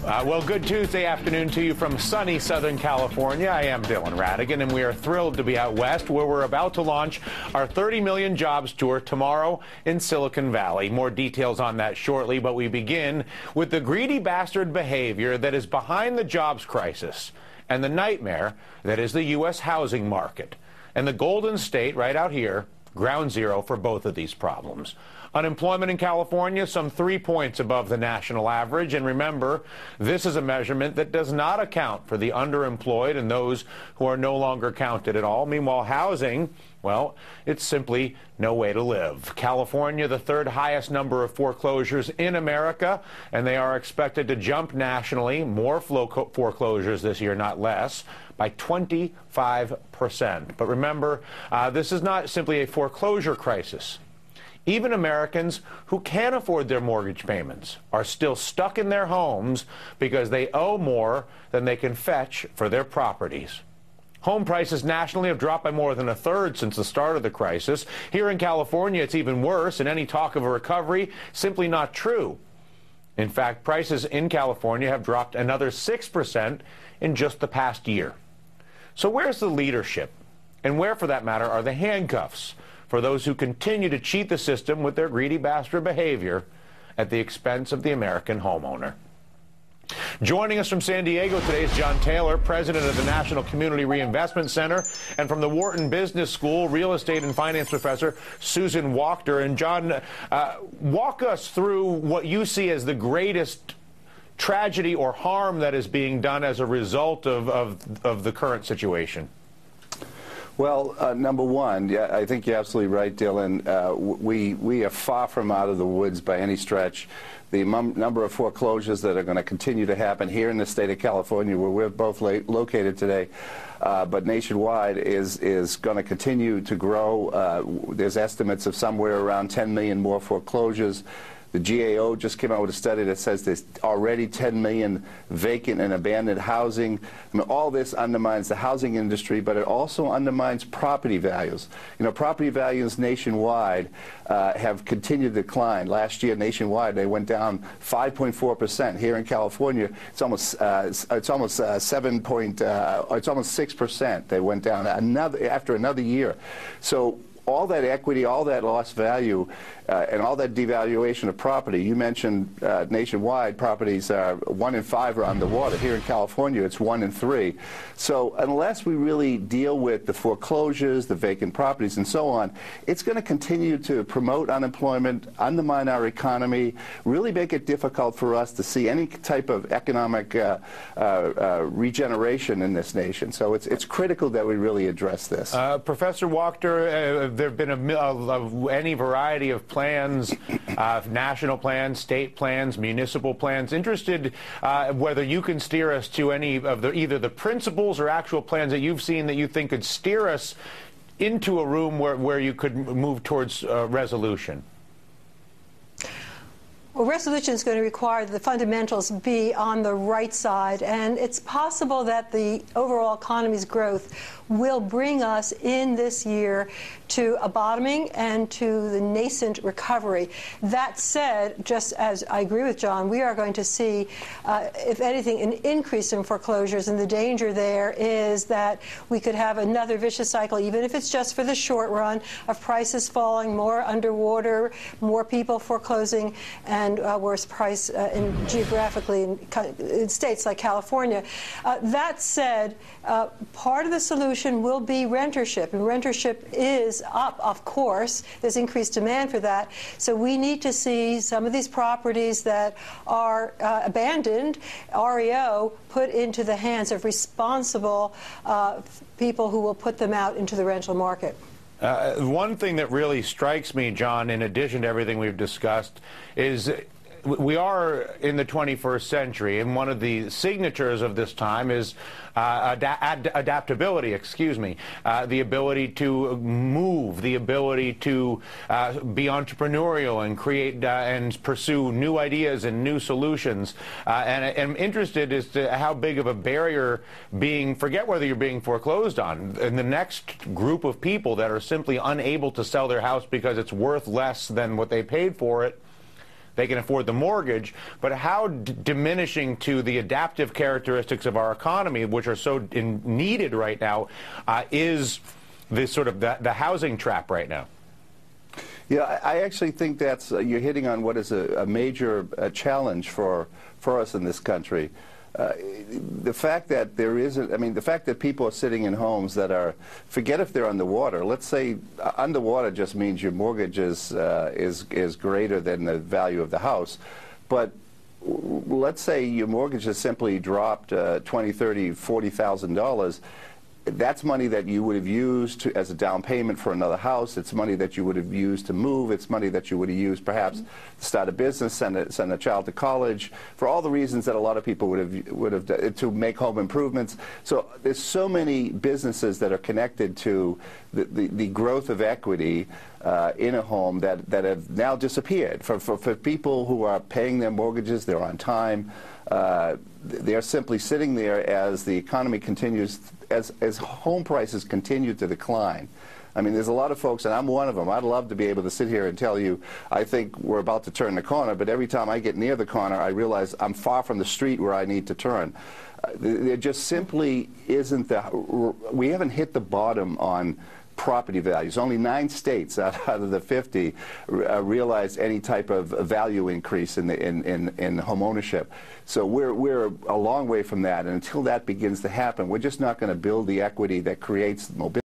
Well, good Tuesday afternoon to you from sunny Southern California. I am Dylan Ratigan, and we are thrilled to be out west, where we're about to launch our 30 Million Jobs Tour tomorrow in Silicon Valley. More details on that shortly, but we begin with the greedy bastard behavior that is behind the jobs crisis and the nightmare that is the U.S. housing market. And the Golden State, right out here, ground zero for both of these problems. Unemployment in California, some 3 points above the national average. And remember, this is a measurement that does not account for the underemployed and those who are no longer counted at all. Meanwhile, housing, well, it's simply no way to live. California, the third highest number of foreclosures in America, and they are expected to jump nationally. More foreclosures this year, not less, by 25%. But remember, this is not simply a foreclosure crisis. Even Americans who can't afford their mortgage payments are still stuck in their homes because they owe more than they can fetch for their properties. Home prices nationally have dropped by more than a third since the start of the crisis. Here in California, it's even worse, and any talk of a recovery, simply not true. In fact, prices in California have dropped another 6% in just the past year. So where's the leadership? And where, for that matter, are the handcuffs for those who continue to cheat the system with their greedy bastard behavior at the expense of the American homeowner? Joining us from San Diego today is John Taylor, president of the National Community Reinvestment Center, and from the Wharton Business School, real estate and finance professor Susan Wachter. And John, walk us through what you see as the greatest tragedy or harm that is being done as a result of the current situation. Well, number one, yeah, I think you're absolutely right, Dylan. We are far from out of the woods by any stretch. The number of foreclosures that are going to continue to happen here in the state of California, where we're both located today, but nationwide, is going to continue to grow. There's estimates of somewhere around 10 million more foreclosures. The GAO just came out with a study that says there's already 10 million vacant and abandoned housing. I mean, all this undermines the housing industry, but it also undermines property values. You know, property values nationwide have continued to decline. Last year, nationwide, they went down 5.4%. Here in California, it's almost 6%. They went down after another year. So all that equity, all that lost value, and all that devaluation of property. You mentioned nationwide properties are 1 in 5 are underwater. Here in California, it's 1 in 3. So unless we really deal with the foreclosures, the vacant properties, and so on, it's going to continue to promote unemployment, undermine our economy, really make it difficult for us to see any type of economic regeneration in this nation. So it's critical that we really address this. Professor Wachter, there have been any variety of plans, national plans, state plans, municipal plans. Interested whether you can steer us to any of either the principles or actual plans that you've seen that you think could steer us into a room where you could move towards resolution. Well, resolution is going to require that the fundamentals be on the right side, and it's possible that the overall economy's growth will bring us in this year to a bottoming and to the nascent recovery. That said, just as I agree with John, we are going to see, if anything, an increase in foreclosures, and the danger there is that we could have another vicious cycle, even if it's just for the short run, of prices falling, more underwater, more people foreclosing, and worse price geographically in states like California. That said, part of the solution will be rentership, and rentership is up, of course. There's increased demand for that. So we need to see some of these properties that are abandoned, REO, put into the hands of responsible people who will put them out into the rental market. One thing that really strikes me, John, in addition to everything we've discussed, is we are in the 21st century, and one of the signatures of this time is adaptability, the ability to move, the ability to be entrepreneurial and create and pursue new ideas and new solutions. And I'm interested as to how big of a barrier forget whether you're being foreclosed on, and the next group of people that are simply unable to sell their house because it's worth less than what they paid for it. they can afford the mortgage. But how diminishing to the adaptive characteristics of our economy, which are so needed right now, is this sort of the housing trap right now? Yeah, I actually think that's you're hitting on what is a major challenge for us in this country. The fact that there isn't, I mean, the fact that people are sitting in homes that are, forget if they're underwater. Let's say underwater just means your mortgage is greater than the value of the house. But let's say your mortgage has simply dropped $20,000, $30,000, $40,000. That's money that you would have used as a down payment for another house. It's money that you would have used to move. It's money that you would have used perhaps to start a business, send a child to college, for all the reasons that a lot of people would have done, to make home improvements. So there's so many businesses that are connected to the growth of equity in a home that have now disappeared. For people who are paying their mortgages, they're on time. They're simply sitting there as the economy continues, as home prices continue to decline. I mean, there's a lot of folks, and I'm one of them. I'd love to be able to sit here and tell you, I think we're about to turn the corner, but every time I get near the corner, I realize I'm far from the street where I need to turn. There just simply isn't we haven't hit the bottom on property values. Only 9 states out of the 50 realized any type of value increase in home ownership. So we're a long way from that, and until that begins to happen, we're just not going to build the equity that creates mobility.